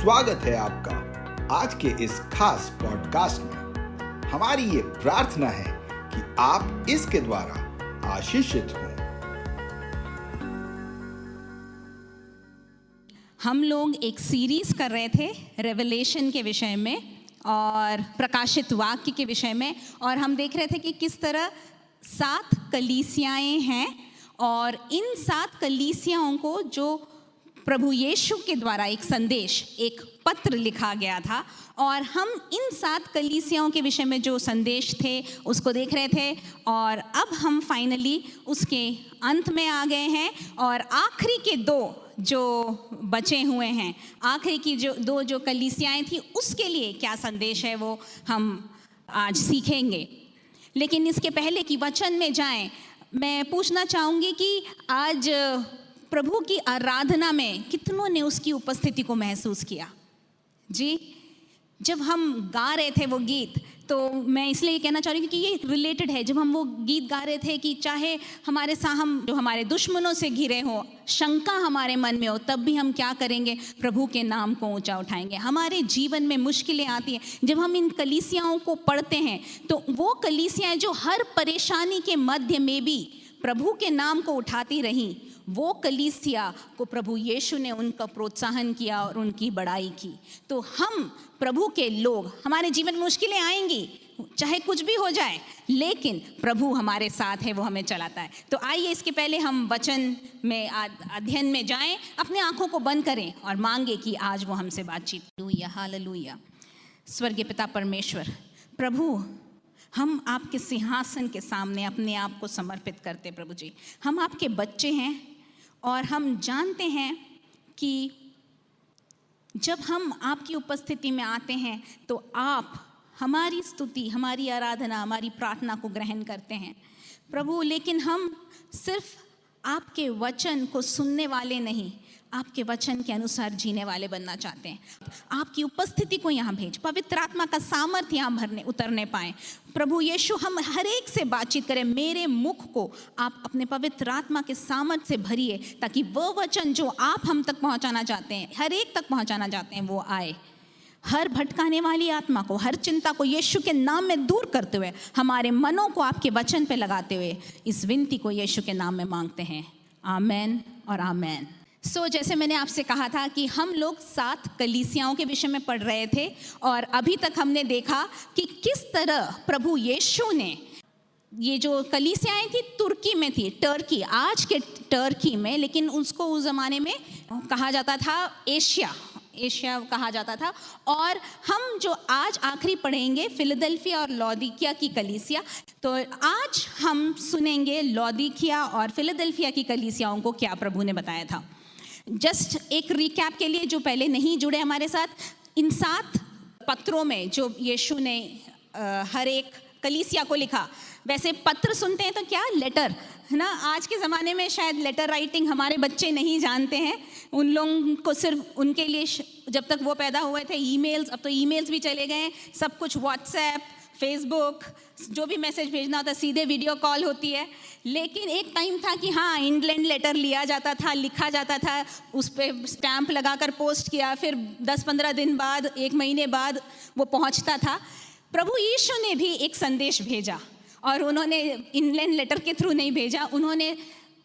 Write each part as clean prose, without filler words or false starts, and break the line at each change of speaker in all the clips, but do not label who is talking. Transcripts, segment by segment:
स्वागत है आपका आज के इस खास पॉडकास्ट में। हमारी ये प्रार्थना है कि आप इसके द्वारा आशीषित हों।
हम लोग एक सीरीज कर रहे थे रेवलेशन के विषय में और प्रकाशित वाक्य के विषय में, और हम देख रहे थे कि किस तरह 7 कलीसियाएं हैं और इन 7 कलीसियाओं को जो प्रभु यीशु के द्वारा एक संदेश, एक पत्र लिखा गया था, और हम इन 7 कलीसियाओं के विषय में जो संदेश थे उसको देख रहे थे। और अब हम फाइनली उसके अंत में आ गए हैं और आखिरी के 2 जो बचे हुए हैं, आखिरी की जो 2 कलीसियाएं थी उसके लिए क्या संदेश है वो हम आज सीखेंगे। लेकिन इसके पहले कि वचन में जाएं, मैं पूछना चाहूँगी कि आज प्रभु की आराधना में कितनों ने उसकी उपस्थिति को महसूस किया जी। जब हम गा रहे थे वो गीत, तो मैं इसलिए कहना चाह रही हूँ कि ये रिलेटेड है। जब हम वो गीत गा रहे थे कि चाहे हमारे हम जो हमारे दुश्मनों से घिरे हो, शंका हमारे मन में हो, तब भी हम क्या करेंगे, प्रभु के नाम को ऊंचा उठाएंगे। हमारे जीवन में मुश्किलें आती हैं, जब हम इन कलीसियाओं को पढ़ते हैं तो वो कलीसियाएं जो हर परेशानी के मध्य में भी प्रभु के नाम को उठाती रहीं, वो कलीसिया को प्रभु यीशु ने उनका प्रोत्साहन किया और उनकी बड़ाई की। तो हम प्रभु के लोग, हमारे जीवन में मुश्किलें आएंगी, चाहे कुछ भी हो जाए, लेकिन प्रभु हमारे साथ है, वो हमें चलाता है। तो आइए इसके पहले हम वचन में अध्ययन में जाएं, अपने आंखों को बंद करें और मांगे कि आज वो हमसे बातचीत। Hallelujah, hallelujah. स्वर्गीय पिता परमेश्वर, प्रभु हम आपके सिंहासन के सामने अपने आप को समर्पित करते। प्रभु जी, हम आपके बच्चे हैं और हम जानते हैं कि जब हम आपकी उपस्थिति में आते हैं तो आप हमारी स्तुति, हमारी आराधना, हमारी प्रार्थना को ग्रहण करते हैं प्रभु। लेकिन हम सिर्फ आपके वचन को सुनने वाले नहीं, आपके वचन के अनुसार जीने वाले बनना चाहते हैं। आपकी उपस्थिति को यहाँ भेज, पवित्र आत्मा का सामर्थ्य यहाँ उतरने पाए। प्रभु यीशु, हम हर एक से बातचीत करें। मेरे मुख को आप अपने पवित्र आत्मा के सामर्थ्य से भरिए, ताकि वो वचन जो आप हम तक पहुँचाना चाहते हैं, हर एक तक पहुँचाना चाहते हैं, वो आए। हर भटकाने वाली आत्मा को, हर चिंता को यीशु के नाम में दूर करते हुए, हमारे मनों को आपके वचन पे लगाते हुए, इस विनती को यीशु के नाम में मांगते हैं। आमेन और आमेन। जैसे मैंने आपसे कहा था कि हम लोग 7 कलीसियाओं के विषय में पढ़ रहे थे, और अभी तक हमने देखा कि किस तरह प्रभु यीशु ने, ये जो कलीसियाएं थी तुर्की में थी, टर्की, आज के टर्की में, लेकिन उसको उस ज़माने में कहा जाता था एशिया कहा जाता था। और हम जो आज आखिरी पढ़ेंगे फिलडेल्फिया और लौदीकिया की कलीसिया, तो आज हम सुनेंगे लौदीकिया और फिलडेल्फिया की कलीसियाओं को क्या प्रभु ने बताया था। जस्ट एक रिकैप के लिए जो पहले नहीं जुड़े हमारे साथ, इन 7 पत्रों में जो यीशु ने हर एक कलीसिया को लिखा, वैसे पत्र सुनते हैं तो क्या, लेटर है ना। आज के ज़माने में शायद लेटर राइटिंग हमारे बच्चे नहीं जानते हैं, उन लोगों को सिर्फ उनके लिए जब तक वो पैदा हुए थे ईमेल्स, अब तो ईमेल्स भी चले गए, सब कुछ व्हाट्सएप, फेसबुक, जो भी मैसेज भेजना होता है सीधे वीडियो कॉल होती है। लेकिन एक टाइम था कि हाँ, इंग्लैंड लेटर लिया जाता था, लिखा जाता था, उस पर स्टैंप लगाकर पोस्ट किया, फिर 10-15 दिन बाद, 1 महीने बाद वो पहुंचता था। प्रभु यीशु ने भी एक संदेश भेजा, और उन्होंने इंग्लैंड लेटर के थ्रू नहीं भेजा, उन्होंने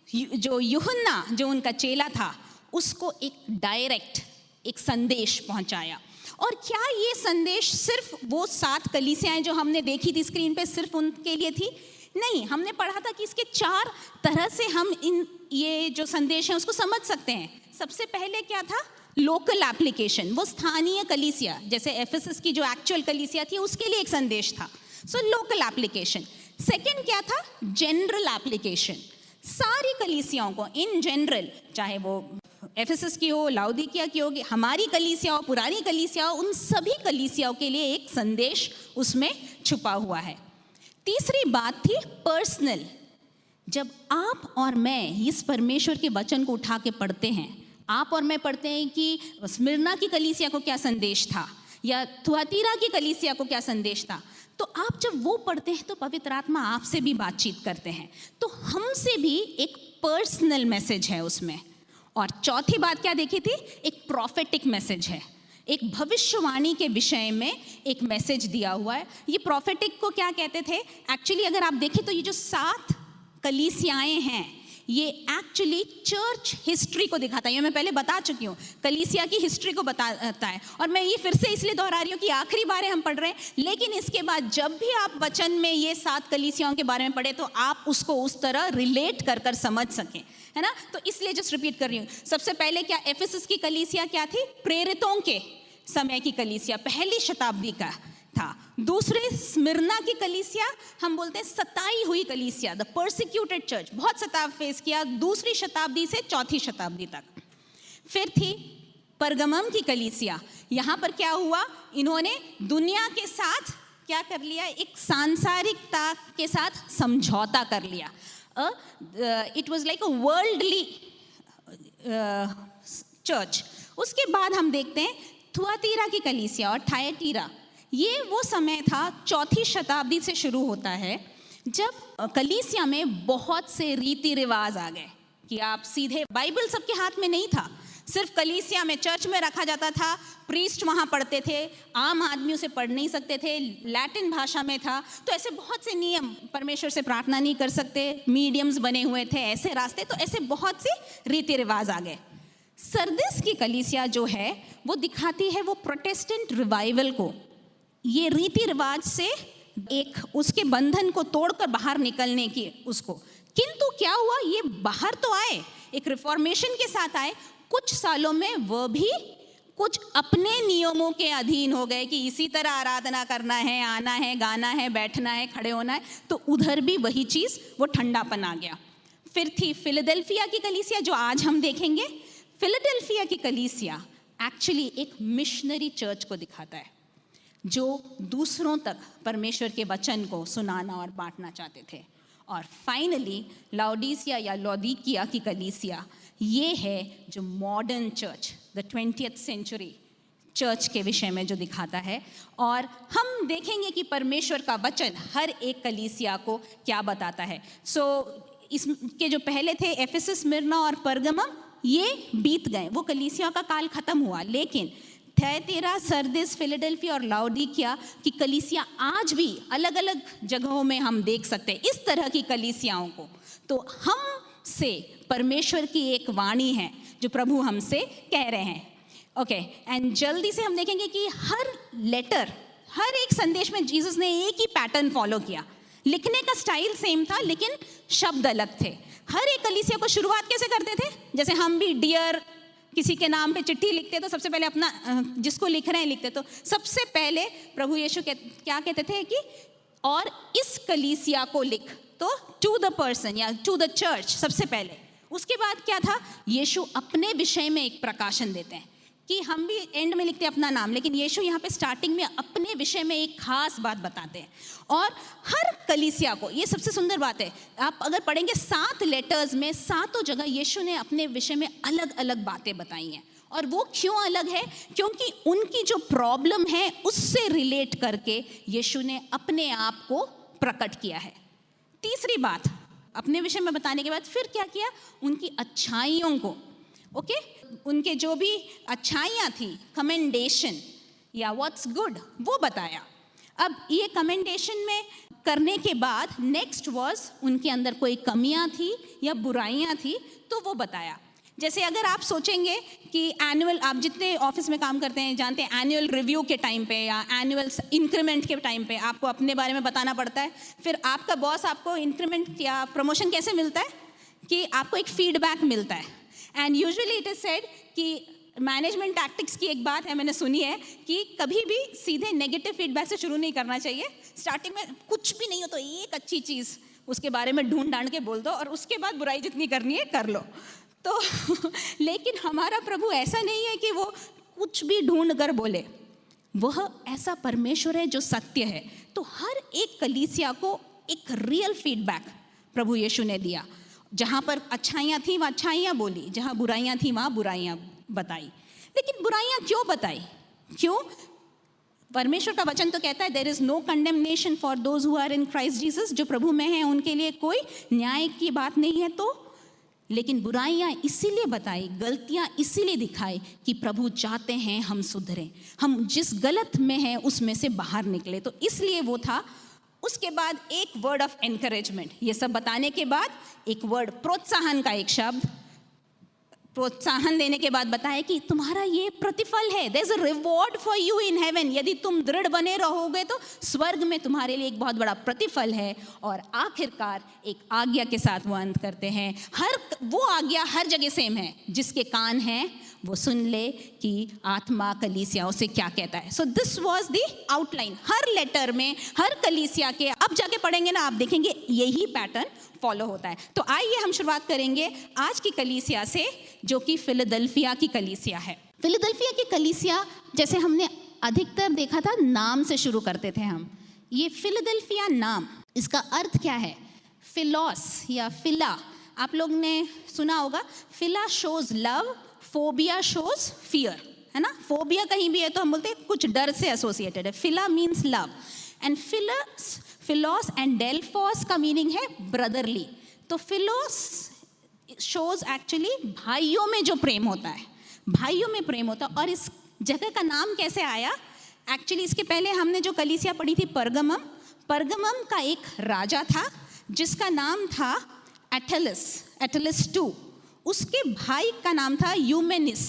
जो यूहन्ना, जो उनका चेला था, उसको एक डायरेक्ट एक संदेश पहुंचाया। और क्या ये संदेश सिर्फ वो 7 कलीसियाएं जो हमने देखी थी स्क्रीन पे, सिर्फ उनके लिए थी? नहीं, हमने पढ़ा था कि इसके 4 तरह से हम ये जो संदेश है उसको समझ सकते हैं। सबसे पहले क्या था, लोकल एप्लीकेशन, वो स्थानीय कलीसिया, जैसे एफेसस की जो एक्चुअल कलीसिया थी उसके लिए एक संदेश था, लोकल एप्लीकेशन। सेकेंड क्या था, जनरल एप्लीकेशन, सारी कलीसियाओं को इन जनरल, चाहे वो एफेसस की हो, लाउदीकिया की होगी, हमारी कलीसिया हो, पुरानी कलीसिया हो, उन सभी कलीसियाओं के लिए एक संदेश उसमें छुपा हुआ है। तीसरी बात थी पर्सनल। जब आप और मैं इस परमेश्वर के वचन को उठा के पढ़ते हैं, आप और मैं पढ़ते हैं कि स्मिर्ना की कलीसिया को क्या संदेश था, या थुआतीरा की कलीसिया को क्या संदेश था, तो आप जब वो पढ़ते हैं तो पवित्र आत्मा आपसे भी बातचीत करते हैं, तो हमसे भी एक पर्सनल मैसेज है उसमें। और चौथी बात क्या देखी थी, एक प्रॉफेटिक मैसेज है, एक भविष्यवाणी के विषय में एक मैसेज दिया हुआ है। ये प्रोफेटिक को क्या कहते थे? एक्चुअली अगर आप देखें तो ये जो 7 कलीसियाएं हैं, ये एक्चुअली चर्च हिस्ट्री को दिखाता है। ये मैं पहले बता चुकी हूँ, कलीसिया की हिस्ट्री को बताता है। और मैं ये फिर से इसलिए दोहरा रही हूँ कि आखिरी बार हम पढ़ रहे हैं, लेकिन इसके बाद जब भी आप वचन में ये 7 कलीसियाओं के बारे में पढ़े तो आप उसको उस तरह रिलेट कर कर समझ सकें, है ना। तो इसलिए जस्ट रिपीट कर रही हूँ। सबसे पहले क्या, एफिसस की कलीसिया क्या थी? प्रेरितों के समय की कलीसिया, पहली शताब्दी का था। दूसरे स्मिरना की कलीसिया हम बोलते हैं सताई हुई कलीसिया, द परसिक्यूटेड चर्च, बहुत सताव फेस किया 2री शताब्दी से 4थी शताब्दी तक। फिर थी परगमम की कलीसिया। यहाँ पर क्या हुआ, इन्होंने दुनिया के साथ क्या कर लिया, एक सांसारिकता के साथ समझौता कर लिया। It was like a worldly church. उसके बाद हम देखते हैं थुआतीरा की कलीसिया और थायतीरा। ये वो समय था, 4थी शताब्दी से शुरू होता है, जब कलीसिया में बहुत से रीति रिवाज आ गए कि आप सीधे, बाइबल सबके हाथ में नहीं था, सिर्फ कलीसिया में चर्च में रखा जाता था, प्रीस्ट वहाँ पढ़ते थे, आम आदमी उसे पढ़ नहीं सकते थे, लैटिन भाषा में था। तो ऐसे बहुत से नियम, परमेश्वर से प्रार्थना नहीं कर सकते, मीडियम्स बने हुए थे, ऐसे रास्ते, तो ऐसे बहुत से रीति रिवाज आ गए। सरदिस की कलीसिया जो है वो दिखाती है वो प्रोटेस्टेंट रिवाइवल को, ये रीति रिवाज से एक उसके बंधन को तोड़कर बाहर निकलने की उसको। किंतु क्या हुआ, ये बाहर तो आए, एक रिफॉर्मेशन के साथ आए, कुछ सालों में वह भी कुछ अपने नियमों के अधीन हो गए कि इसी तरह आराधना करना है, आना है, गाना है, बैठना है, खड़े होना है, तो उधर भी वही चीज़, वो ठंडापन आ गया। फिर थी फिलाडेल्फिया की कलीसिया जो आज हम देखेंगे। फिलाडेल्फिया की कलीसिया एक्चुअली एक मिशनरी चर्च को दिखाता है जो दूसरों तक परमेश्वर के वचन को सुनाना और बांटना चाहते थे। और फाइनली लाउडीसिया या लौदीकिया की कलीसिया, ये है जो modern church, the 20th century church के विषय में जो दिखाता है। और हम देखेंगे कि परमेश्वर का वचन हर एक कलीसिया को क्या बताता है। इसके जो पहले थे एफिसस, स्मिर्ना और परगमम, ये बीत गए, वो कलीसिया का काल खत्म हुआ। लेकिन थैतीरा, सरदिस, फिलाडेल्फिया और लाउडीकिया की कलीसिया आज भी अलग अलग जगहों में हम देख सकते हैं इस तरह की कलीसियाओं को। तो हम से परमेश्वर की एक वाणी है जो प्रभु हमसे कह रहे हैं। ओके, एंड जल्दी से हम देखेंगे कि हर लेटर, हर एक संदेश में जीसस ने एक ही पैटर्न फॉलो किया। लिखने का स्टाइल सेम था लेकिन शब्द अलग थे। हर एक कलीसिया को शुरुआत कैसे करते थे? जैसे हम भी डियर किसी के नाम पे चिट्ठी लिखते तो सबसे पहले अपना जिसको लिख रहे हैं लिखते, तो सबसे पहले प्रभु यीशु क्या कहते थे कि और इस कलीसिया को लिख, तो टू द पर्सन या टू द चर्च सबसे पहले। उसके बाद क्या था, यीशु अपने विषय में एक प्रकाशन देते हैं कि हम भी एंड में लिखते हैं अपना नाम, लेकिन यीशु यहाँ पे स्टार्टिंग में अपने विषय में एक खास बात बताते हैं। और हर कलीसिया को, ये सबसे सुंदर बात है, आप अगर पढ़ेंगे 7 लेटर्स में 7 जगह यीशु ने अपने विषय में अलग अलग बातें बताई हैं। और वो क्यों अलग है? क्योंकि उनकी जो प्रॉब्लम है उससे रिलेट करके यीशु ने अपने आप को प्रकट किया है। तीसरी बात, अपने विषय में बताने के बाद फिर क्या किया, उनकी अच्छाइयों को, ओके, उनके जो भी अच्छाइयाँ थी, कमेंडेशन या व्हाट्स गुड, वो बताया। अब ये कमेंडेशन में करने के बाद नेक्स्ट वाज उनके अंदर कोई कमियां थी या बुराइयां थी तो वो बताया। जैसे अगर आप सोचेंगे कि एनुअल, आप जितने ऑफिस में काम करते हैं जानते हैं, एनुअल रिव्यू के टाइम पे या एनुअल इंक्रीमेंट के टाइम पे आपको अपने बारे में बताना पड़ता है। फिर आपका बॉस आपको इंक्रीमेंट या प्रमोशन कैसे मिलता है कि आपको एक फीडबैक मिलता है। And usually it is said कि मैनेजमेंट टैक्टिक्स की एक बात है, मैंने सुनी है कि कभी भी सीधे नेगेटिव फीडबैक से शुरू नहीं करना चाहिए। स्टार्टिंग में कुछ भी नहीं हो तो एक अच्छी चीज़ उसके बारे में ढूंढ ढांड के बोल दो और उसके बाद बुराई जितनी करनी है कर लो। तो लेकिन हमारा प्रभु ऐसा नहीं है कि वो कुछ भी ढूंढ कर बोले, वह ऐसा परमेश्वर है जो सत्य है। तो हर एक कलीसिया को एक रियल फीडबैक प्रभु यीशु ने दिया। जहाँ पर अच्छाइयाँ थी वहाँ अच्छाइयाँ बोली, जहाँ बुराइयाँ थी वहाँ बुराइयाँ बताई। लेकिन बुराइयाँ क्यों बताई? क्यों? परमेश्वर का वचन तो कहता है there is no condemnation for those who are in Christ Jesus, जो प्रभु में हैं उनके लिए कोई न्याय की बात नहीं है। तो लेकिन बुराइयां इसीलिए बताई, गलतियां इसीलिए दिखाई कि प्रभु चाहते हैं हम सुधरें, हम जिस गलत में हैं उसमें से बाहर निकले। तो इसलिए वो था। उसके बाद एक वर्ड ऑफ एनकरेजमेंट, ये सब बताने के बाद एक वर्ड, प्रोत्साहन का एक शब्द, प्रोत्साहन देने के बाद बताया कि तुम्हारा ये प्रतिफल है, there is a reward for you in heaven. यदि तुम दृढ़ बने रहोगे तो स्वर्ग में तुम्हारे लिए एक बहुत बड़ा प्रतिफल है। और आखिरकार एक आज्ञा के साथ वो अंत करते हैं। वो आज्ञा हर जगह सेम है, जिसके कान हैं वो सुन ले कि आत्मा कलीसियाओं से क्या कहता है। So this was the outline. हर लेटर में, हर कलीसिया के, अब जाके पढ़ेंगे ना, आप देखेंगे यही पैटर्न फॉलो होता है। तो आइए हम शुरुआत करेंगे आज की कलीसिया से, जो कि फिलाडेल्फिया की कलीसिया है। फिलाडेल्फिया की कलीसिया, जैसे हमने अधिकतर देखा था, नाम से शुरू करते थे हम। ये फिलाडेल्फिया नाम, इसका अर्थ क्या है? फिलोस या फिला, आप लोग ने सुना होगा। Phila shows love, phobia shows fear, है ना। फोबिया कहीं भी है तो हम बोलते हैं कुछ डर से एसोसिएटेड है। Phila means love and philos and delphos का मीनिंग है ब्रदरली। तो फिलोस शोज एक्चुअली भाइयों में जो प्रेम होता है, भाइयों में प्रेम होता है। और इस जगह का नाम कैसे आया? एक्चुअली इसके पहले हमने जो कलीसिया पढ़ी थी परगमम, परगमम का एक राजा था जिसका नाम था एटलिस II। उसके भाई का नाम था यूमेनिस।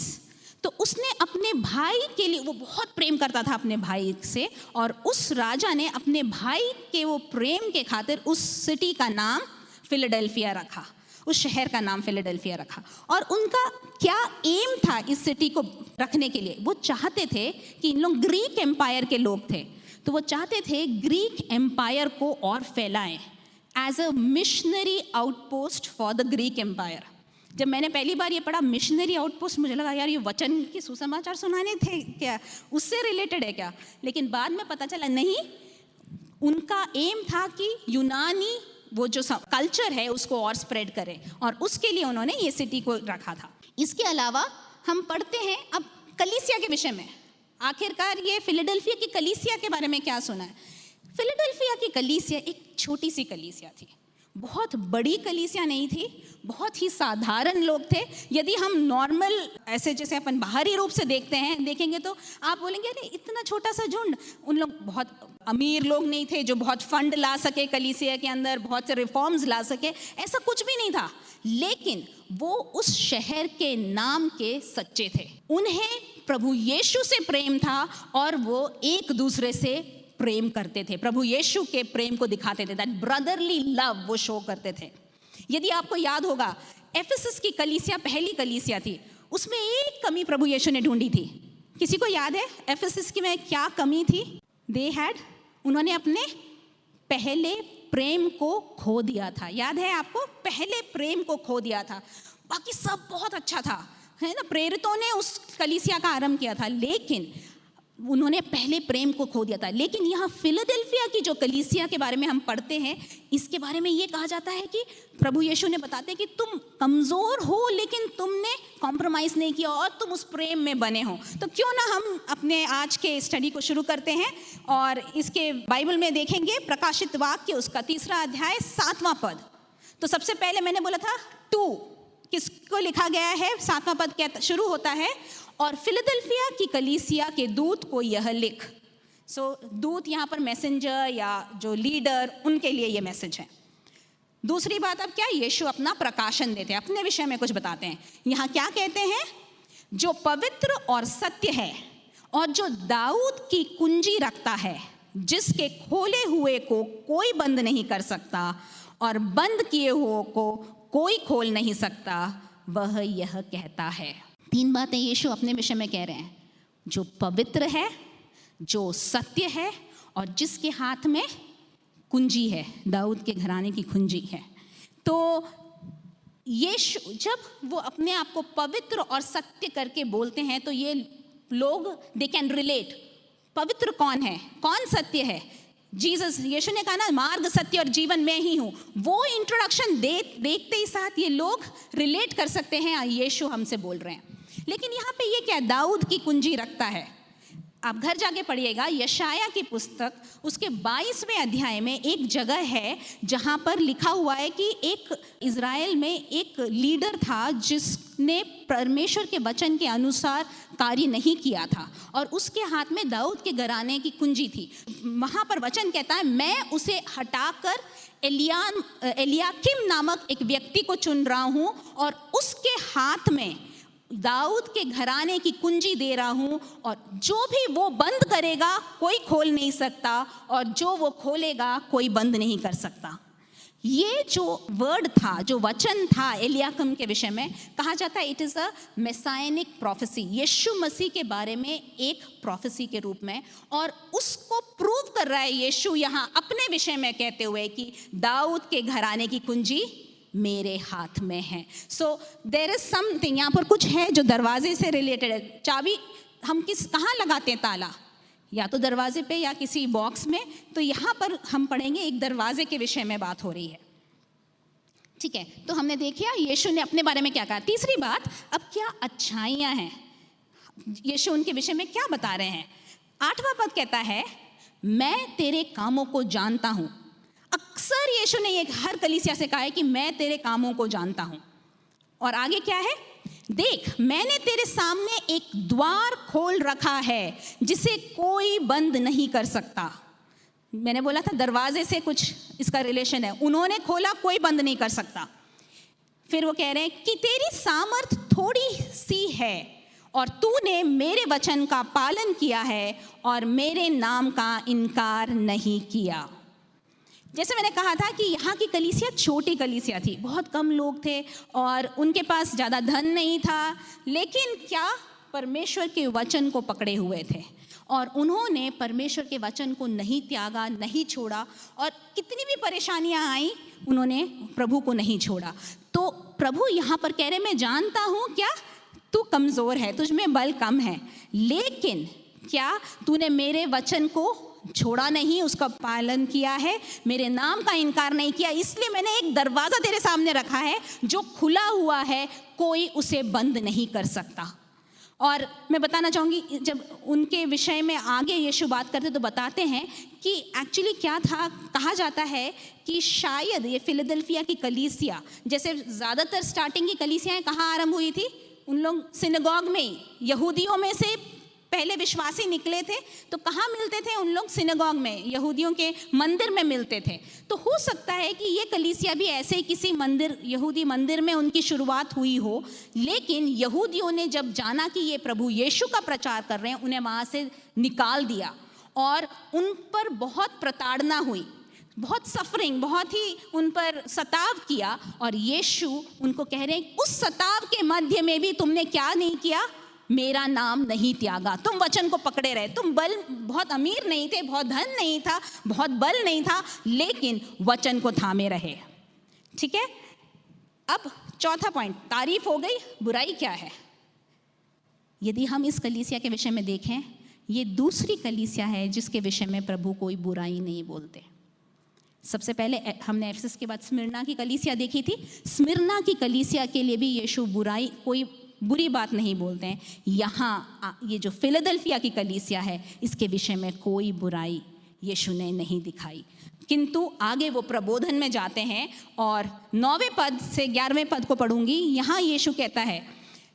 तो उसने अपने भाई के लिए, वो बहुत प्रेम करता था अपने भाई से, और उस राजा ने अपने भाई के वो प्रेम के खातिर उस सिटी का नाम फिलाडेल्फिया रखा, उस शहर का नाम फिलाडेल्फिया रखा। और उनका क्या एम था इस सिटी को रखने के लिए? वो चाहते थे कि इन लोग ग्रीक एम्पायर के लोग थे, तो वो चाहते थे ग्रीक एम्पायर को और फैलाएं as a missionary outpost for the Greek empire. जब मैंने पहली बार ये पढ़ा मिशनरी आउटपोस्ट, मुझे लगा यार ये वचन के सुसमाचार सुनाने थे क्या, उससे रिलेटेड है क्या? लेकिन बाद में पता चला नहीं, उनका एम था कि यूनानी वो जो कल्चर है उसको और स्प्रेड करें, और उसके लिए उन्होंने ये सिटी को रखा था। इसके अलावा हम पढ़ते हैं अब कलीसिया के विषय में। आखिरकार ये फिलाडेल्फिया की कलीसिया के बारे में क्या सुना है? फिलाडेल्फिया की कलीसिया एक छोटी सी कलीसिया थी, बहुत बड़ी कलीसिया नहीं थी, बहुत ही साधारण लोग थे। यदि हम नॉर्मल ऐसे जैसे अपन बाहरी रूप से देखेंगे तो आप बोलेंगे अरे इतना छोटा सा झुंड। उन लोग बहुत अमीर लोग नहीं थे जो बहुत फंड ला सके कलीसिया के अंदर, बहुत से रिफॉर्म्स ला सके, ऐसा कुछ भी नहीं था। लेकिन वो उस शहर के नाम के सच्चे थे। उन्हें प्रभु यीशु से प्रेम था और वो एक दूसरे से प्रेम करते थे, प्रभु यीशु के प्रेम को दिखाते थे। दैट ब्रदरली लव वो शो करते थे। यदि आपको याद होगा, एफेसस की कलीसिया पहली कलीसिया थी, उसमें एक कमी प्रभु यीशु ने ढूंढी थी। किसी को याद है एफेसस की में क्या कमी थी? उन्होंने अपने पहले प्रेम को खो दिया था। याद है आपको? पहले प्रेम को खो दिया था। बाकी सब बहुत अच्छा था, है ना। प्रेरितों ने उस कलीसिया का आरंभ किया था, लेकिन उन्होंने पहले प्रेम को खो दिया था। लेकिन यहाँ फिलाडेल्फिया की जो कलीसिया के बारे में हम पढ़ते हैं, इसके बारे में ये कहा जाता है कि प्रभु यीशु ने बताते हैं कि तुम कमज़ोर हो लेकिन तुमने कॉम्प्रोमाइज़ नहीं किया और तुम उस प्रेम में बने हो। तो क्यों ना हम अपने आज के स्टडी को शुरू करते हैं और इसके बाइबल में देखेंगे प्रकाशित वाक्य उसका 3 अध्याय 7वां पद। तो सबसे पहले मैंने बोला था 2 किसको लिखा गया है? 7वां पद क्या शुरू होता है? और फिलाडेल्फिया की कलीसिया के दूत को यह लिख। दूत यहाँ पर मैसेंजर या जो लीडर, उनके लिए ये मैसेज है। दूसरी बात, अब क्या यीशु अपना प्रकाशन देते हैं, अपने विषय में कुछ बताते हैं। यहाँ क्या कहते हैं? जो पवित्र और सत्य है और जो दाऊद की कुंजी रखता है, जिसके खोले हुए को कोई बंद नहीं कर सकता और बंद किए हुए को कोई खोल नहीं सकता, वह यह कहता है। 3 बातें यीशु अपने विषय में कह रहे हैं। जो पवित्र है, जो सत्य है, और जिसके हाथ में कुंजी है, दाऊद के घराने की कुंजी है। तो यीशु जब वो अपने आप को पवित्र और सत्य करके बोलते हैं, तो ये लोग दे कैन रिलेट। पवित्र कौन है, कौन सत्य है? जीसस। यीशु ने कहा ना, मार्ग सत्य और जीवन मैं ही हूँ। वो इंट्रोडक्शन देखते ही साथ ये लोग रिलेट कर सकते हैं, यीशु हमसे बोल रहे हैं। लेकिन यहाँ पे ये क्या, दाऊद की कुंजी रखता है। आप घर जाके पढ़िएगा, यशाया की पुस्तक उसके 22वें अध्याय में एक जगह है जहाँ पर लिखा हुआ है कि एक इज़राइल में एक लीडर था जिसने परमेश्वर के वचन के अनुसार कार्य नहीं किया था और उसके हाथ में दाऊद के घराने की कुंजी थी। वहाँ पर वचन कहता है, मैं उसे हटाकर एलियाकीम नामक एक व्यक्ति को चुन रहा हूँ और उसके हाथ में दाऊद के घराने की कुंजी दे रहा हूँ, और जो भी वो बंद करेगा कोई खोल नहीं सकता और जो वो खोलेगा कोई बंद नहीं कर सकता। ये जो वर्ड था, जो वचन था एलियाकीम के विषय में, कहा जाता है इट इज़ अ मेसायनिक प्रोफेसी, यीशु मसीह के बारे में एक प्रोफेसी के रूप में, और उसको प्रूव कर रहा है यीशु यहाँ अपने विषय में कहते हुए कि दाऊद के घराने की कुंजी मेरे हाथ में है। सो देयर इज समथिंग, यहाँ पर कुछ है जो दरवाजे से रिलेटेड है। चाबी हम कहाँ लगाते हैं ताला, या तो दरवाजे पे या किसी बॉक्स में, तो यहाँ पर हम पढ़ेंगे एक दरवाजे के विषय में बात हो रही है। ठीक है, तो हमने देखा यीशु ने अपने बारे में क्या कहा। तीसरी बात, अब क्या अच्छाइयाँ हैं, यीशु उनके विषय में क्या बता रहे हैं। 8वां पद कहता है, मैं तेरे कामों को जानता हूँ। अक्सर यीशु ने ये हर कलीसिया से कहा है कि मैं तेरे कामों को जानता हूं। और आगे क्या है, देख मैंने तेरे सामने एक द्वार खोल रखा है जिसे कोई बंद नहीं कर सकता। मैंने बोला था दरवाजे से कुछ इसका रिलेशन है, उन्होंने खोला, कोई बंद नहीं कर सकता। फिर वो कह रहे हैं कि तेरी सामर्थ थोड़ी सी है और तूने मेरे वचन का पालन किया है और मेरे नाम का इनकार नहीं किया। जैसे मैंने कहा था कि यहाँ की कलीसिया छोटी कलीसिया थी, बहुत कम लोग थे और उनके पास ज़्यादा धन नहीं था, लेकिन क्या परमेश्वर के वचन को पकड़े हुए थे और उन्होंने परमेश्वर के वचन को नहीं त्यागा, नहीं छोड़ा, और कितनी भी परेशानियाँ आई उन्होंने प्रभु को नहीं छोड़ा। तो प्रभु यहाँ पर कह रहे, मैं जानता हूँ क्या तू कमज़ोर है, तुझ में बल कम है, लेकिन क्या तूने मेरे वचन को छोड़ा नहीं, उसका पालन किया है, मेरे नाम का इनकार नहीं किया, इसलिए मैंने एक दरवाज़ा तेरे सामने रखा है जो खुला हुआ है, कोई उसे बंद नहीं कर सकता। और मैं बताना चाहूँगी, जब उनके विषय में आगे यीशु बात करते तो बताते हैं कि एक्चुअली क्या था। कहा जाता है कि शायद ये फिलाडेल्फिया की कलीसिया, जैसे ज़्यादातर स्टार्टिंग की कलीसियाएँ कहाँ आरंभ हुई थी, उन लोग सिनेगॉग में ही, यहूदियों में से पहले विश्वासी निकले थे तो कहाँ मिलते थे, उन लोग सिनेगॉग में, यहूदियों के मंदिर में मिलते थे। तो हो सकता है कि ये कलीसिया भी ऐसे ही किसी मंदिर, यहूदी मंदिर में उनकी शुरुआत हुई हो, लेकिन यहूदियों ने जब जाना कि ये प्रभु यीशु का प्रचार कर रहे हैं, उन्हें वहाँ से निकाल दिया और उन पर बहुत प्रताड़ना हुई, बहुत सफरिंग, बहुत ही उन पर सताव किया। और यीशु उनको कह रहे हैं, उस सताव के मध्य में भी तुमने क्या नहीं किया, मेरा नाम नहीं त्यागा, तुम वचन को पकड़े रहे। तुम बहुत अमीर नहीं थे, बहुत धन नहीं था, बहुत बल नहीं था, लेकिन वचन को थामे रहे। ठीक है, अब चौथा पॉइंट, तारीफ हो गई, बुराई क्या है। यदि हम इस कलीसिया के विषय में देखें, ये दूसरी कलीसिया है जिसके विषय में प्रभु कोई बुराई नहीं बोलते। सबसे पहले हमने एफेसस के बाद स्मिरना की कलीसिया देखी थी। स्मिरना की कलीसिया के लिए भी यीशु बुराई, कोई बुरी बात नहीं बोलते हैं। यहाँ ये जो फिलाडेल्फिया की कलीसिया है, इसके विषय में कोई बुराई यीशु ने नहीं दिखाई। किंतु आगे वो प्रबोधन में जाते हैं और 9वें पद से 11वें पद को पढ़ूंगी। यहाँ यीशु कहता है,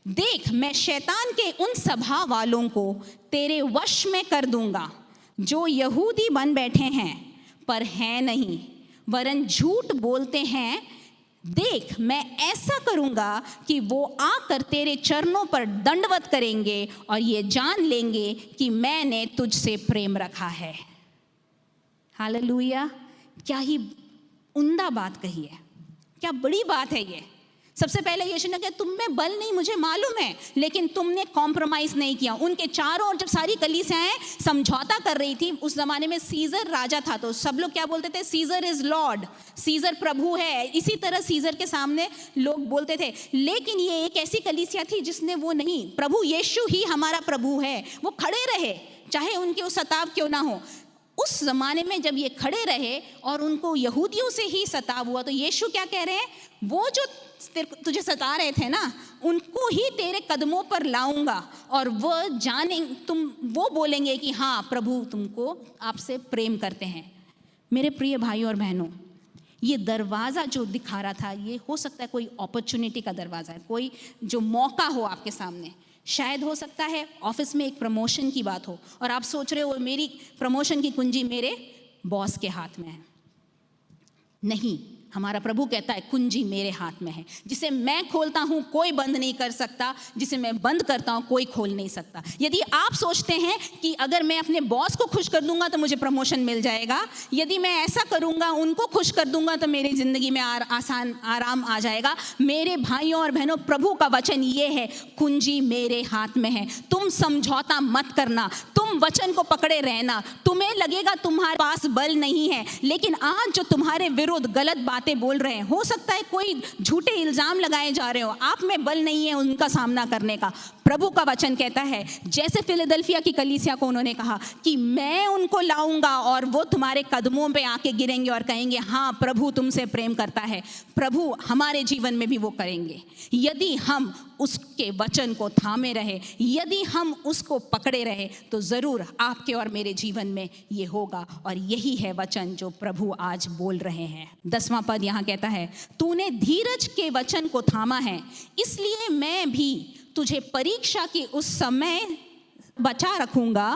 देख मैं शैतान के उन सभा वालों को तेरे वश में कर दूंगा जो यहूदी बन बैठे हैं पर हैं नहीं, वरन झूठ बोलते हैं। देख मैं ऐसा करूंगा कि वो आकर तेरे चरणों पर दंडवत करेंगे और ये जान लेंगे कि मैंने तुझसे प्रेम रखा है। हालेलुया, क्या ही उम्दा बात कही है, क्या बड़ी बात है ये। सबसे पहले यीशु ने कहा, तुम में बल नहीं मुझे मालूम है, लेकिन तुमने कॉम्प्रोमाइज नहीं किया। उनके चारों ओर जब सारी कलीसियाएं समझौता कर रही थी, उस जमाने में सीजर राजा था तो सब लोग क्या बोलते थे, सीजर इज लॉर्ड, सीजर प्रभु है। इसी तरह सीजर के सामने लोग बोलते थे। लेकिन ये एक ऐसी कलीसिया थी जिसने वो नहीं, प्रभु यीशु ही हमारा प्रभु है, वो खड़े रहे चाहे उनके वो सताव क्यों ना हो। उस जमाने में जब ये खड़े रहे और उनको यहूदियों से ही सताव हुआ, तो यीशु क्या कह रहे हैं, वो जो तुझे सता रहे थे ना, उनको ही तेरे कदमों पर लाऊंगा और वो बोलेंगे कि हाँ प्रभु तुमको आपसे प्रेम करते हैं। मेरे प्रिय भाइयों और बहनों, ये दरवाज़ा जो दिखा रहा था, ये हो सकता है कोई अपॉर्चुनिटी का दरवाज़ा है, कोई जो मौका हो आपके सामने। शायद हो सकता है ऑफिस में एक प्रमोशन की बात हो और आप सोच रहे हो मेरी प्रमोशन की कुंजी मेरे बॉस के हाथ में है। नहीं, हमारा प्रभु कहता है कुंजी मेरे हाथ में है। जिसे मैं खोलता हूं कोई बंद नहीं कर सकता, जिसे मैं बंद करता हूं कोई खोल नहीं सकता। यदि आप सोचते हैं कि अगर मैं अपने बॉस को खुश कर दूंगा तो मुझे प्रमोशन मिल जाएगा, यदि मैं ऐसा करूंगा उनको खुश कर दूंगा तो मेरी जिंदगी में आसान आराम आ जाएगा, मेरे भाइयों और बहनों प्रभु का वचन ये है, कुंजी मेरे हाथ में है। तुम समझौता मत करना, तुम वचन को पकड़े रहना। तुम्हें लगेगा तुम्हारे पास बल नहीं है, लेकिन आज जो तुम्हारे विरुद्ध गलत बातें बोल रहे हैं, हो सकता है कोई झूठे इल्जाम लगाए जा रहे हो, आप में बल नहीं है उनका सामना करने का। प्रभु का वचन कहता है, जैसे फिलदेल्फिया की कलीसिया को उन्होंने कहा कि मैं उनको लाऊंगा और वो तुम्हारे कदमों पे आके गिरेंगे और कहेंगे हाँ प्रभु तुमसे प्रेम करता है। प्रभु हमारे जीवन में भी वो करेंगे यदि हम उसके वचन को थामे रहे, यदि हम उसको पकड़े रहे तो जरूर आपके और मेरे जीवन में ये होगा। और यही है वचन जो प्रभु आज बोल रहे हैं। 10वां पद यहाँ कहता है, तूने धीरज के वचन को थामा है, इसलिए मैं भी तुझे परीक्षा के उस समय बचा रखूंगा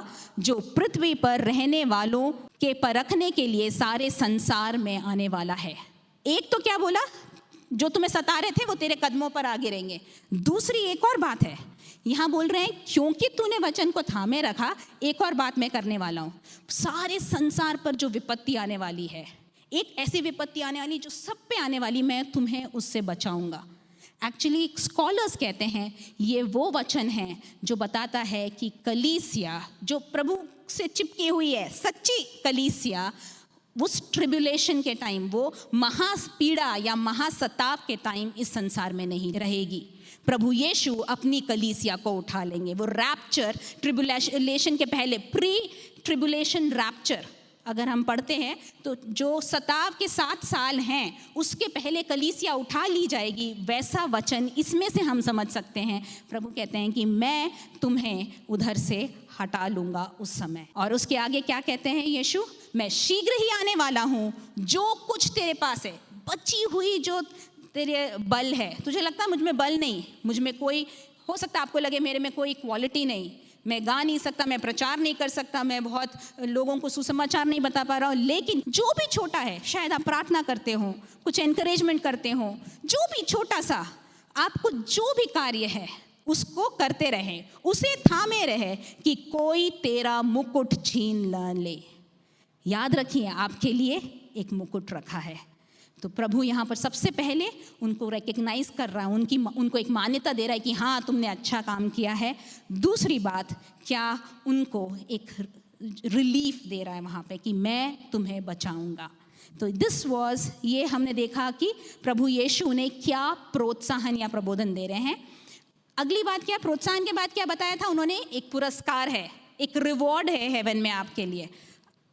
जो पृथ्वी पर रहने वालों के परखने के लिए सारे संसार में आने वाला है। एक तो क्या बोला, जो तुम्हें सता रहे थे वो तेरे कदमों पर आ गिरेंगे। दूसरी एक और बात है, यहाँ बोल रहे हैं क्योंकि तूने वचन को थामे रखा, एक और बात मैं करने वाला हूँ। सारे संसार पर जो विपत्ति आने वाली है, एक ऐसी विपत्ति आने वाली जो सब पे आने वाली, मैं तुम्हें उससे बचाऊंगा। एक्चुअली स्कॉलर्स कहते हैं ये वो वचन है जो बताता है कि कलीसिया जो प्रभु से चिपकी हुई है, सच्ची कलीसिया, उस ट्रिब्यूलेशन के टाइम, वो महापीड़ा या महासताव के टाइम इस संसार में नहीं रहेगी। प्रभु यीशु अपनी कलीसिया को उठा लेंगे। वो रैप्चर, ट्रिब्यूलेशन के पहले, प्री ट्रिब्यूलेशन रैप्चर अगर हम पढ़ते हैं तो जो सताव के 7 साल हैं उसके पहले कलीसिया उठा ली जाएगी। वैसा वचन इसमें से हम समझ सकते हैं। प्रभु कहते हैं कि मैं तुम्हें उधर से हटा लूंगा उस समय। और उसके आगे क्या कहते हैं यीशु, मैं शीघ्र ही आने वाला हूँ। जो कुछ तेरे पास है, बची हुई जो तेरे बल है, तुझे लगता है मुझ में बल नहीं, मुझ में कोई, हो सकता है आपको लगे मेरे में कोई क्वालिटी नहीं, मैं गा नहीं सकता, मैं प्रचार नहीं कर सकता, मैं बहुत लोगों को सुसमाचार नहीं बता पा रहा हूँ, लेकिन जो भी छोटा है, शायद आप प्रार्थना करते हो, कुछ एनकरेजमेंट करते हो, जो भी छोटा सा आपको जो भी कार्य है उसको करते रहे, उसे थामे रहे कि कोई तेरा मुकुट छीन न ले। याद रखिए आपके लिए एक मुकुट रखा है। तो प्रभु यहाँ पर सबसे पहले उनको रिकग्नाइज कर रहा है, उनको एक मान्यता दे रहा है कि हाँ तुमने अच्छा काम किया है। दूसरी बात, क्या उनको एक रिलीफ दे रहा है वहाँ पे कि मैं तुम्हें बचाऊंगा। तो दिस वॉज, ये हमने देखा कि प्रभु यीशु ने क्या प्रोत्साहन या प्रबोधन दे रहे हैं। अगली बात क्या, प्रोत्साहन के बाद क्या बताया था उन्होंने, एक पुरस्कार है, एक रिवॉर्ड है हेवन में आपके लिए।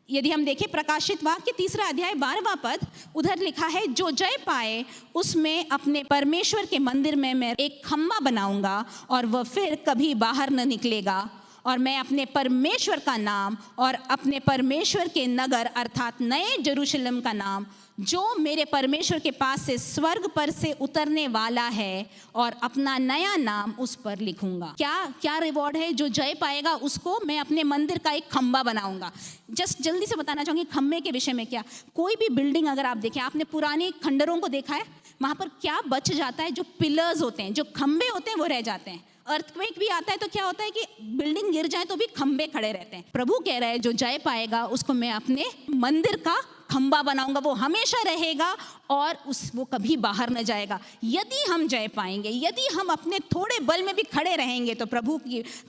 यदि हम देखें प्रकाशित वाक्य 3 अध्याय 12वां पद, उधर लिखा है, जो जय पाए उसमें अपने परमेश्वर के मंदिर में मैं एक खम्बा बनाऊंगा और वह फिर कभी बाहर न निकलेगा, और मैं अपने परमेश्वर का नाम और अपने परमेश्वर के नगर अर्थात नए जेरूशलेम का नाम जो मेरे परमेश्वर के पास से स्वर्ग पर से उतरने वाला है, और अपना नया नाम उस पर लिखूंगा। क्या रिवॉर्ड है, जो जय पाएगा उसको मैं अपने मंदिर का एक खंबा बनाऊंगा। जस्ट जल्दी से बताना चाहूंगी खंबे के विषय में। क्या, कोई भी बिल्डिंग अगर आप देखें, आपने पुराने खंडरों को देखा है, वहां पर क्या बच जाता है, जो पिलर्स होते हैं, जो खंबे होते हैं वो रह जाते हैं। अर्थक्वेक भी आता है तो क्या होता है कि बिल्डिंग गिर जाए तो भी खंबे खड़े रहते हैं। प्रभु कह रहा है जो जय पाएगा उसको मैं अपने मंदिर का खंबा बनाऊंगा, वो हमेशा रहेगा और वो कभी बाहर न जाएगा। यदि हम जय पाएंगे, यदि हम अपने थोड़े बल में भी खड़े रहेंगे, तो प्रभु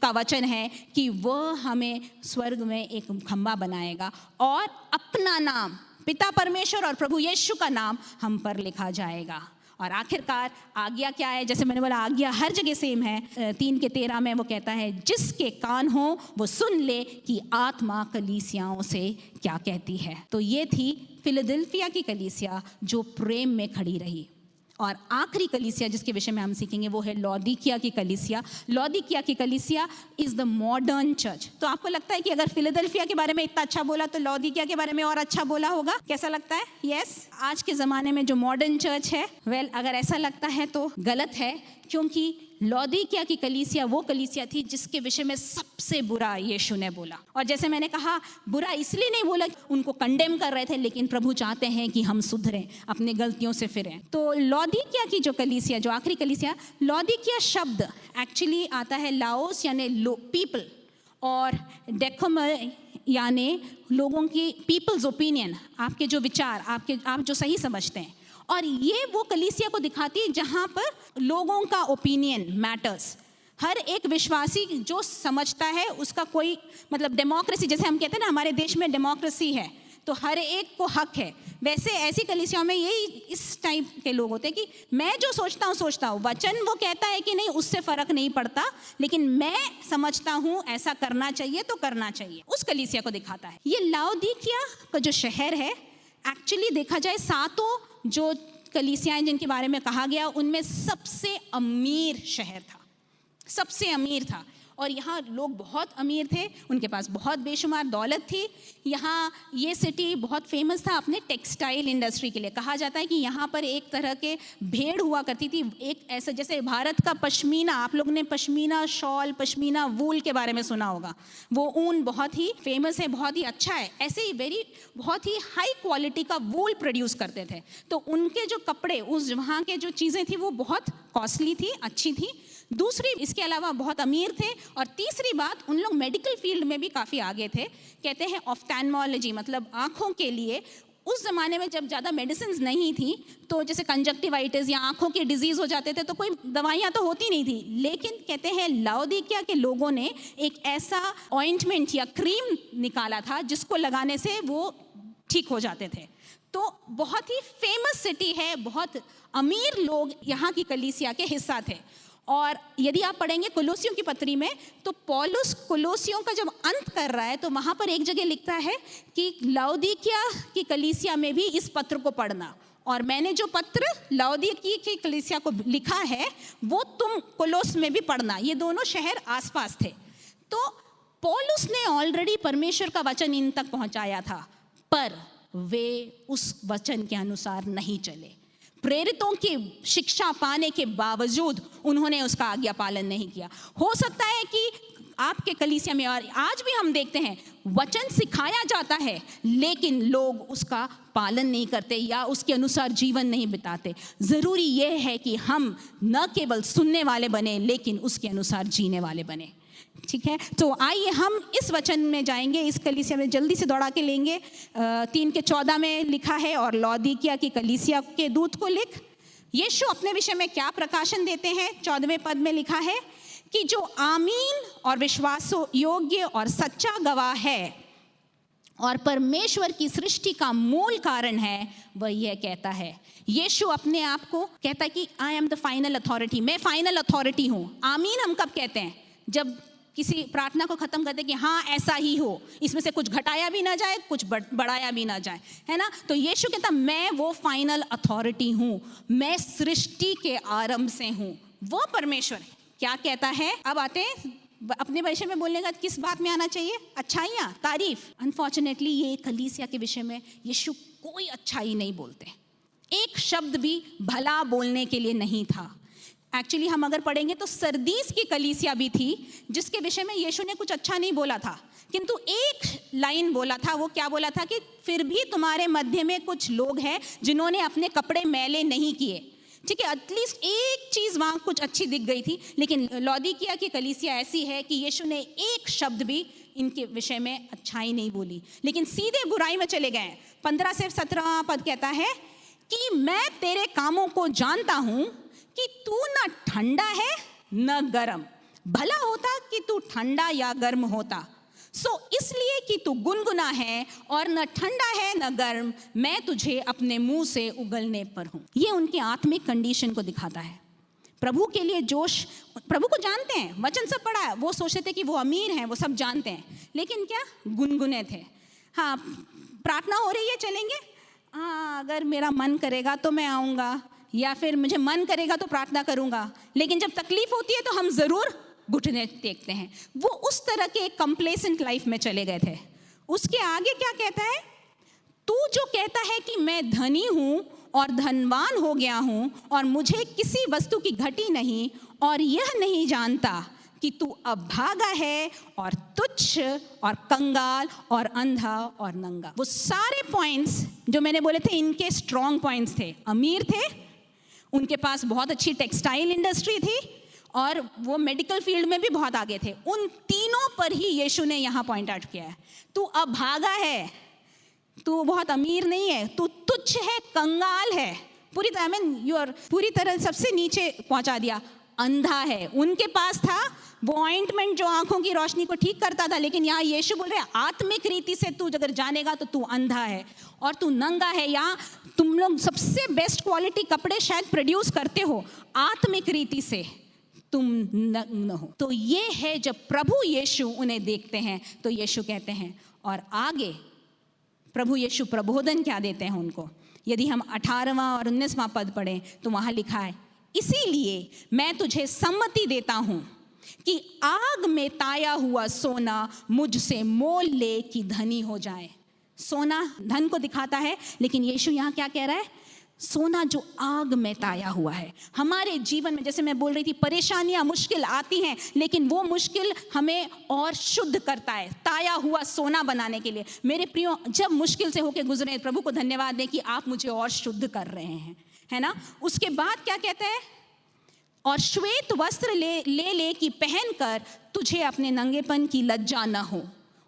का वचन है कि वह हमें स्वर्ग में एक खंबा बनाएगा और अपना नाम, पिता परमेश्वर और प्रभु यीशु का नाम हम पर लिखा जाएगा। और आखिरकार आज्ञा क्या है, जैसे मैंने बोला आज्ञा हर जगह सेम है। 3:13 में वो कहता है, जिसके कान हो वो सुन ले कि आत्मा कलीसियाओं से क्या कहती है। तो ये थी फिलदेल्फिया की कलीसिया जो प्रेम में खड़ी रही। और आखिरी कलीसिया जिसके विषय में हम सीखेंगे वो है लौदीकिया की कलीसिया। लौदीकिया की कलीसिया इज द मॉडर्न चर्च। तो आपको लगता है कि अगर फिलाडेल्फिया के बारे में इतना अच्छा बोला तो लौदीकिया के बारे में और अच्छा बोला होगा? कैसा लगता है? यस, आज के ज़माने में जो मॉडर्न चर्च है, अगर ऐसा लगता है तो गलत है, क्योंकि लौदीकिया की कलीसिया वो कलीसिया थी जिसके विषय में सबसे बुरा यीशु ने बोला। और जैसे मैंने कहा, बुरा इसलिए नहीं बोला, उनको कंडेम कर रहे थे, लेकिन प्रभु चाहते हैं कि हम सुधरें, अपनी गलतियों से फिरें। तो लौदीकिया की जो कलीसिया, जो आखिरी कलीसिया, लौदीकिया शब्द एक्चुअली आता है लाओस यानी पीपल, और डेकोमर यानी लोगों की, पीपल्स ओपिनियन, आपके जो विचार, आप जो सही समझते हैं। और ये वो कलीसिया को दिखाती है जहाँ पर लोगों का ओपिनियन मैटर्स। हर एक विश्वासी जो समझता है उसका कोई मतलब डेमोक्रेसी, जैसे हम कहते हैं ना हमारे देश में डेमोक्रेसी है, तो हर एक को हक है। वैसे ऐसी कलीसियाओं में यही इस टाइप के लोग होते हैं कि मैं जो सोचता हूँ, वचन वो कहता है कि नहीं, उससे फ़र्क नहीं पड़ता, लेकिन मैं समझता हूँ ऐसा करना चाहिए तो करना चाहिए। उस कलीसिया को दिखाता है। ये लाओदीकिया का जो शहर है, एक्चुअली देखा जाए सातों जो कलीसियाएं जिनके बारे में कहा गया उनमें सबसे अमीर शहर था, सबसे अमीर था। और यहाँ लोग बहुत अमीर थे, उनके पास बहुत बेशुमार दौलत थी। यहाँ ये सिटी बहुत फेमस था अपने टेक्सटाइल इंडस्ट्री के लिए। कहा जाता है कि यहाँ पर एक तरह के भेड़ हुआ करती थी, एक ऐसा जैसे भारत का पश्मीना, आप लोगों ने पश्मीना शॉल, पश्मीना वूल के बारे में सुना होगा, वो ऊन बहुत ही फेमस है, बहुत ही अच्छा है। ऐसे ही बहुत ही हाई क्वालिटी का वूल प्रोड्यूस करते थे। तो उनके जो कपड़े, उस वहाँ के जो चीज़ें थी वो बहुत कॉस्टली थी, अच्छी थी। दूसरी, इसके अलावा बहुत अमीर थे। और तीसरी बात, उन लोग मेडिकल फील्ड में भी काफ़ी आगे थे। कहते हैं ऑफ्थैल्मोलॉजी, मतलब आँखों के लिए। उस ज़माने में जब ज़्यादा मेडिसिन नहीं थी, तो जैसे कंजक्टिवाइटिस या आँखों के डिजीज़ हो जाते थे तो कोई दवाइयाँ तो होती नहीं थी। लेकिन कहते हैं लाओदीकिया के लोगों ने एक ऐसा ऑइंटमेंट या क्रीम निकाला था जिसको लगाने से वो ठीक हो जाते थे। तो बहुत ही फेमस सिटी है, बहुत अमीर लोग यहाँ की कलीसिया के हिस्सा थे। और यदि आप पढ़ेंगे कोलोसियों की पत्री में, तो पौलुस कोलोसियों का जब अंत कर रहा है तो वहाँ पर एक जगह लिखता है कि लाओदीकिया की कलीसिया में भी इस पत्र को पढ़ना, और मैंने जो पत्र लाओदीकिया की कलीसिया को लिखा है वो तुम कोलोस में भी पढ़ना। ये दोनों शहर आसपास थे। तो पौलुस ने ऑलरेडी परमेश्वर का वचन इन तक पहुँचाया था, पर वे उस वचन के अनुसार नहीं चले। प्रेरितों की शिक्षा पाने के बावजूद उन्होंने उसका आज्ञा पालन नहीं किया। हो सकता है कि आपके कलीसिया में, और आज भी हम देखते हैं, वचन सिखाया जाता है लेकिन लोग उसका पालन नहीं करते या उसके अनुसार जीवन नहीं बिताते। ज़रूरी यह है कि हम न केवल सुनने वाले बने लेकिन उसके अनुसार जीने वाले बने। ठीक है, तो आइए हम इस वचन में जाएंगे। इस कलीसिया में जल्दी से दौड़ा के लेंगे। 3:14 में लिखा है, और लौदीकिया की कलीसिया के दूत को लिख। यीशु अपने विषय में क्या प्रकाशन देते हैं? 14वें पद में लिखा है कि जो आमीन और विश्वास योग्य और सच्चा गवाह है और परमेश्वर की सृष्टि का मूल कारण है, वह यह कहता है। यीशु अपने आप को कहता है कि I am the final authority, मैं फाइनल अथॉरिटी हूँ। आमीन हम कब कहते हैं? जब किसी प्रार्थना को खत्म करते कि हाँ ऐसा ही हो, इसमें से कुछ घटाया भी ना जाए, कुछ बढ़ाया भी ना जाए, है ना। तो यीशु कहता मैं वो फाइनल अथॉरिटी हूँ, मैं सृष्टि के आरंभ से हूँ। वो परमेश्वर क्या कहता है? अब आते हैं अपने विषय में बोलने का किस बात में आना चाहिए? अच्छाइयाँ, तारीफ। अनफॉर्चुनेटली ये कलीसिया के विषय में यीशु कोई अच्छाई नहीं बोलते, एक शब्द भी भला बोलने के लिए नहीं था। एक्चुअली हम अगर पढ़ेंगे तो सरदीस की कलीसिया भी थी जिसके विषय में यीशु ने कुछ अच्छा नहीं बोला था, किंतु एक लाइन बोला था। वो क्या बोला था कि फिर भी तुम्हारे मध्य में कुछ लोग हैं जिन्होंने अपने कपड़े मैले नहीं किए। ठीक है, एटलीस्ट एक चीज़ वहाँ कुछ अच्छी दिख गई थी। लेकिन लौदीकिया की कलीसिया ऐसी है कि यीशु ने एक शब्द भी इनके विषय में अच्छाई नहीं बोली, लेकिन सीधे बुराई में चले गए। 15 से 17 पद कहता है कि मैं तेरे कामों को जानता हूँ कि तू न ठंडा है न गर्म। भला होता कि तू ठंडा या गर्म होता, सो इसलिए कि तू गुनगुना है और न ठंडा है न गर्म, मैं तुझे अपने मुंह से उगलने पर हूँ। ये उनकी आत्मिक कंडीशन को दिखाता है। प्रभु के लिए जोश, प्रभु को जानते हैं, वचन सब पढ़ा है। वो सोचते थे कि वो अमीर हैं, वो सब जानते हैं, लेकिन क्या गुनगुने थे। हाँ, प्रार्थना हो रही है, चलेंगे, हाँ अगर मेरा मन करेगा तो मैं आऊँगा, या फिर मुझे मन करेगा तो प्रार्थना करूंगा, लेकिन जब तकलीफ होती है तो हम ज़रूर घुटने टेकते हैं। वो उस तरह के एक कंप्लेसेंट लाइफ में चले गए थे। उसके आगे क्या कहता है? तू जो कहता है कि मैं धनी हूँ और धनवान हो गया हूँ और मुझे किसी वस्तु की घटी नहीं, और यह नहीं जानता कि तू अभागा है और तुच्छ और कंगाल और अंधा और नंगा। वो सारे पॉइंट्स जो मैंने बोले थे, इनके स्ट्रॉन्ग पॉइंट्स थे। अमीर थे, उनके पास बहुत अच्छी टेक्सटाइल इंडस्ट्री थी और वो मेडिकल फील्ड में भी बहुत आगे थे। उन तीनों पर ही यीशु ने यहाँ पॉइंट आउट किया है। तू अभागा है, तू बहुत अमीर नहीं है, तू तुच्छ है, कंगाल है, पूरी तरह पूरी तरह सबसे नीचे पहुंचा दिया। अंधा है, उनके पास था वो ऑइंटमेंट जो आंखों की रोशनी को ठीक करता था, लेकिन यहाँ यीशु बोल रहे हैं आत्मिक रीति से तू अगर जानेगा तो तू अंधा है और तू नंगा है। यहाँ तुम लोग सबसे बेस्ट क्वालिटी कपड़े शायद प्रोड्यूस करते हो, आत्मिक रीति से तुम नग्न हो। तो ये है जब प्रभु यीशु उन्हें देखते हैं तो यीशु कहते हैं, और आगे प्रभु यीशु प्रबोधन क्या देते हैं उनको। यदि हम 18वां और 19वां पद पढ़ें तो वहाँ लिखा है, इसीलिए मैं तुझे सम्मति देता हूँ कि आग में ताया हुआ सोना मुझसे मोल ले कि धनी हो जाए। सोना धन को दिखाता है, लेकिन यीशु यहाँ क्या कह रहा है? सोना जो आग में ताया हुआ है। हमारे जीवन में जैसे मैं बोल रही थी, परेशानियां मुश्किल आती हैं, लेकिन वो मुश्किल हमें और शुद्ध करता है, ताया हुआ सोना बनाने के लिए। मेरे प्रियो, जब मुश्किल से होके गुजरे, प्रभु को धन्यवाद दें कि आप मुझे और शुद्ध कर रहे हैं, है ना। उसके बाद क्या कहते हैं? और श्वेत वस्त्र ले कि पहनकर तुझे अपने नंगेपन की लज्जा न हो।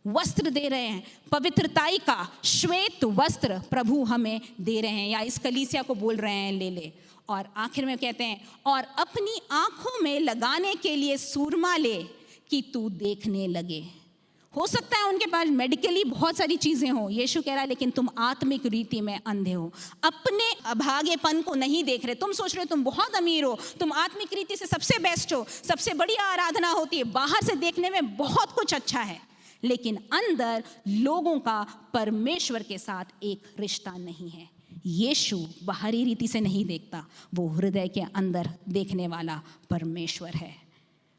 वस्त्र दे रहे हैं, पवित्रताई का श्वेत वस्त्र प्रभु हमें दे रहे हैं, या इस कलीसिया को बोल रहे हैं ले। और आखिर में कहते हैं, और अपनी आंखों में लगाने के लिए सूरमा ले कि तू देखने लगे। हो सकता है उनके पास मेडिकली बहुत सारी चीजें हो, यीशु कह रहा है लेकिन तुम आत्मिक रीति में अंधे हो, अपने अभागेपन को नहीं देख रहे। तुम सोच रहे हो तुम बहुत अमीर हो, तुम आत्मिक रीति से सबसे बेस्ट हो, सबसे बड़ी आराधना होती है, बाहर से देखने में बहुत कुछ अच्छा है, लेकिन अंदर लोगों का परमेश्वर के साथ एक रिश्ता नहीं है। यीशु बाहरी रीति से नहीं देखता, वो हृदय के अंदर देखने वाला परमेश्वर है।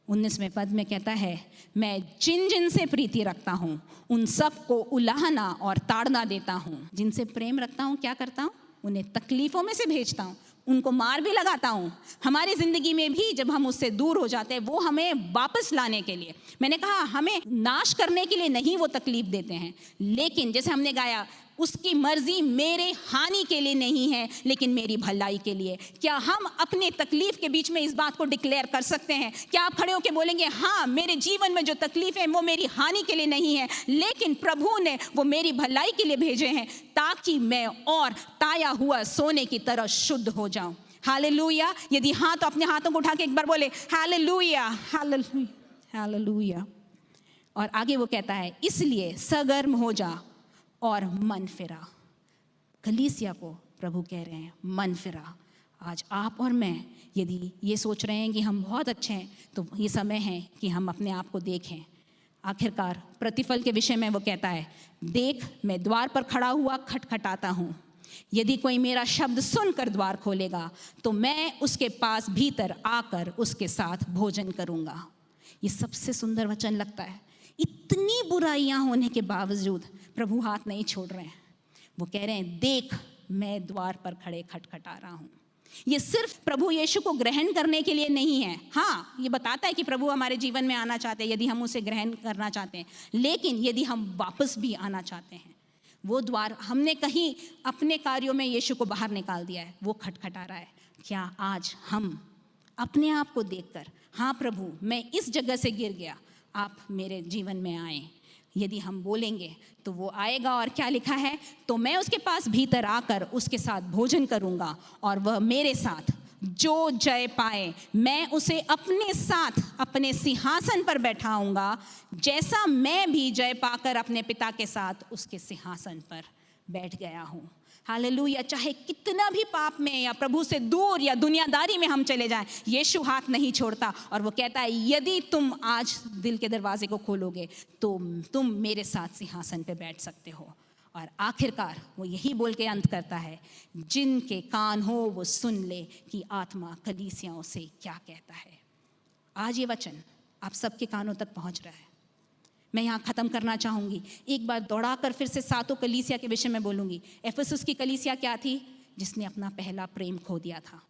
19वें पद में कहता है, मैं जिन जिन से प्रीति रखता हूँ उन सब को उलाहना और ताड़ना देता हूँ। जिनसे प्रेम रखता हूँ क्या करता हूँ? उन्हें तकलीफों में से भेजता हूँ, उनको मार भी लगाता हूँ। हमारी ज़िंदगी में भी जब हम उससे दूर हो जाते हैं, वो हमें वापस लाने के लिए, मैंने कहा हमें नाश करने के लिए नहीं वो तकलीफ देते हैं, लेकिन जैसे हमने गाया, उसकी मर्जी मेरे हानि के लिए नहीं है लेकिन मेरी भलाई के लिए। क्या हम अपने तकलीफ के बीच में इस बात को डिक्लेयर कर सकते हैं? क्या आप खड़े होकर बोलेंगे, हाँ मेरे जीवन में जो तकलीफ है वो मेरी हानि के लिए नहीं है, लेकिन प्रभु ने वो मेरी भलाई के लिए भेजे हैं, ताकि मैं और ताया हुआ सोने की तरह शुद्ध हो जाऊं। हालेलुया। यदि हाँ तो अपने हाथों को उठा के एक बार बोले हालेलुया, हालेलुया, हालेलुया। और आगे वो कहता है, इसलिए सरगर्म हो जा और मन फिरा। कलीसिया को प्रभु कह रहे हैं मन फिरा। आज आप और मैं यदि ये सोच रहे हैं कि हम बहुत अच्छे हैं, तो ये समय है कि हम अपने आप को देखें। आखिरकार प्रतिफल के विषय में वो कहता है, देख मैं द्वार पर खड़ा हुआ खटखटाता हूँ, यदि कोई मेरा शब्द सुनकर द्वार खोलेगा तो मैं उसके पास भीतर आकर उसके साथ भोजन करूँगा। ये सबसे सुंदर वचन लगता है। इतनी बुराइयां होने के बावजूद प्रभु हाथ नहीं छोड़ रहे हैं। वो कह रहे हैं, देख मैं द्वार पर खड़े खटखटा रहा हूं। ये सिर्फ प्रभु यीशु को ग्रहण करने के लिए नहीं है। हाँ, ये बताता है कि प्रभु हमारे जीवन में आना चाहते हैं यदि हम उसे ग्रहण करना चाहते हैं, लेकिन यदि हम वापस भी आना चाहते हैं, वो द्वार हमने कहीं अपने कार्यों में यीशु को बाहर निकाल दिया है, वो खटखटा रहा है। क्या आज हम अपने आप को देखकर, हाँ प्रभु मैं इस जगह से गिर गया, आप मेरे जीवन में आए, यदि हम बोलेंगे तो वो आएगा। और क्या लिखा है, तो मैं उसके पास भीतर आकर उसके साथ भोजन करूंगा और वह मेरे साथ। जो जय पाए मैं उसे अपने साथ अपने सिंहासन पर बैठाऊंगा, जैसा मैं भी जय पाकर अपने पिता के साथ उसके सिंहासन पर बैठ गया हूँ। हालेलुया। चाहे कितना भी पाप में या प्रभु से दूर या दुनियादारी में हम चले जाएं, यीशु हाथ नहीं छोड़ता और वो कहता है, यदि तुम आज दिल के दरवाजे को खोलोगे तो तुम मेरे साथ सिंहासन पे बैठ सकते हो। और आखिरकार वो यही बोल के अंत करता है, जिनके कान हो वो सुन ले कि आत्मा कलीसियाओं से क्या कहता है। आज ये वचन आप सबके कानों तक पहुंच रहा है। मैं यहाँ ख़त्म करना चाहूँगी, एक बार दौड़ाकर फिर से सातों कलीसिया के विषय में बोलूँगी। एफेसुस की कलीसिया क्या थी? जिसने अपना पहला प्रेम खो दिया था।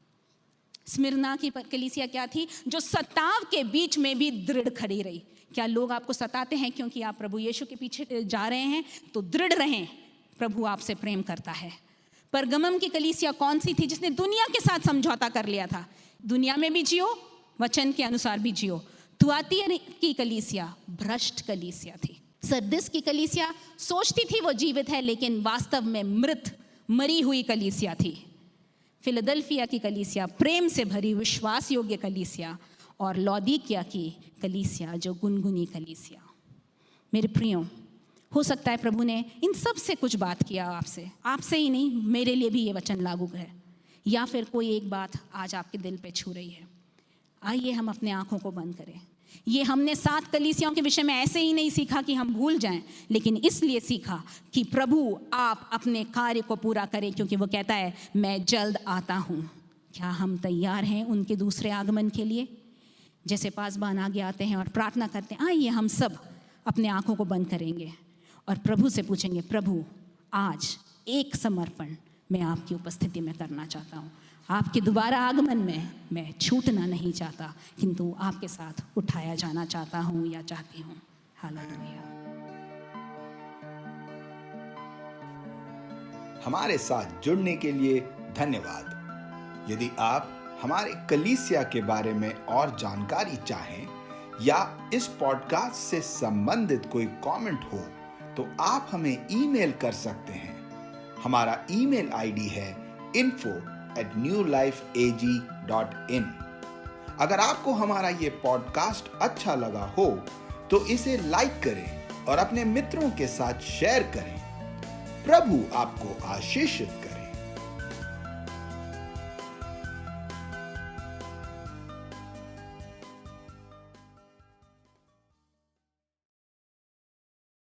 स्मिरना की कलीसिया क्या थी? जो सताव के बीच में भी दृढ़ खड़ी रही। क्या लोग आपको सताते हैं क्योंकि आप प्रभु यीशु के पीछे जा रहे हैं? तो दृढ़ रहें, प्रभु आपसे प्रेम करता है। परगमम की कलीसिया कौन सी थी? जिसने दुनिया के साथ समझौता कर लिया था। दुनिया में भी जियो, वचन के अनुसार भी जियो। तुआतीरा की कलीसिया भ्रष्ट कलीसिया थी। सरदिस की कलीसिया सोचती थी वो जीवित है, लेकिन वास्तव में मृत मरी हुई कलीसिया थी। फिलडेल्फिया की कलीसिया प्रेम से भरी विश्वास योग्य कलीसिया, और लौदीकिया की कलीसिया जो गुनगुनी कलीसिया। मेरे प्रियो, हो सकता है प्रभु ने इन सब से कुछ बात किया आपसे ही नहीं, मेरे लिए भी ये वचन लागू है, या फिर कोई एक बात आज आपके दिल पे छू रही है। आइए हम अपने आंखों को बंद करें। ये हमने 7 कलीसियाओं के विषय में ऐसे ही नहीं सीखा कि हम भूल जाएं, लेकिन इसलिए सीखा कि प्रभु आप अपने कार्य को पूरा करें, क्योंकि वो कहता है मैं जल्द आता हूँ। क्या हम तैयार हैं उनके दूसरे आगमन के लिए? जैसे पासबान आगे आते हैं और प्रार्थना करते हैं, आइए हम सब अपने आंखों को बंद करेंगे और प्रभु से पूछेंगे, प्रभु आज एक समर्पण मैं आपकी उपस्थिति में करना चाहता हूँ। आपके दोबारा आगमन में मैं छूटना नहीं चाहता, किंतु आपके साथ उठाया जाना चाहता हूँ या चाहती हूँ। हालेलुया।
हमारे साथ जुड़ने के लिए धन्यवाद। यदि आप हमारे कलीसिया के बारे में और जानकारी चाहें या इस पॉडकास्ट से संबंधित कोई कमेंट हो, तो आप हमें ईमेल कर सकते हैं। हमारा ईमेल आईडी है info@newlifeag.in। अगर आपको हमारा ये पॉडकास्ट अच्छा लगा हो तो इसे लाइक करें और अपने मित्रों के साथ शेयर करें। प्रभु आपको आशीष